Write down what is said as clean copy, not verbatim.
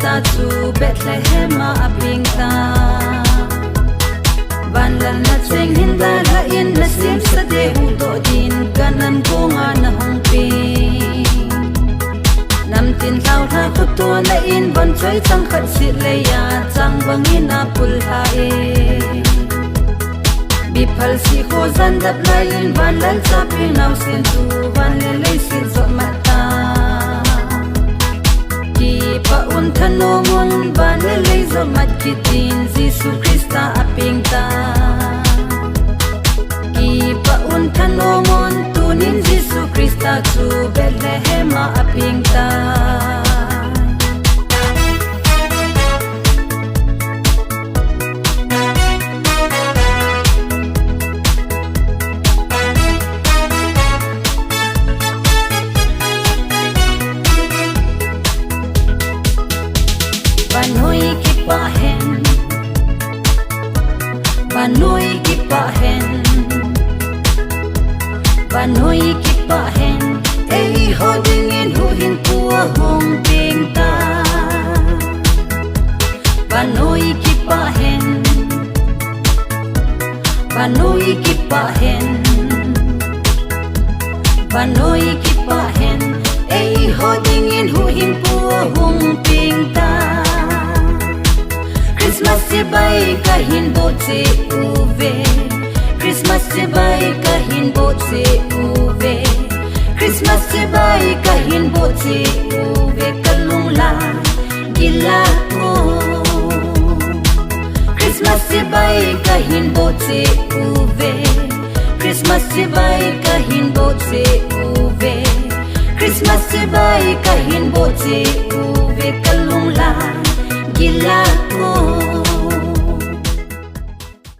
Krista chu Bethlehem aping ta van lan na cheng hin da la in na sim sa de hu do din kanan ko nga na hong pi nam tin thau tha khu to la in ban choi chang khat si le ya chang bangin na pul ha e bi phal si kho zan dap la in van lan cha pi nau sin tu van le sin zo mata ki pa un thano mon van le zo mat ki tin Jesu Krista aping ta ki pa un thano mon tunin Jesu Krista chu Bethlehem aping ta Banoi kipa hen Banoi kipa hen Banoi kipa hen ei ho ding in hu hin tua hong ting ta Banoi kipa hen Banoi kipa hen Banoi kipa hen ei ho ding in hu hin tua hong ting ta Christmas se bai ka hin bo che uve Christmas se bai ka hin bo che uve Christmas se bai ka hin bo che uve kalung la gila ko Christmas se bai ka hin bo che uve Christmas se bai ka hin bo che uve Christmas se bai ka hin bo che uve kalung la gila ko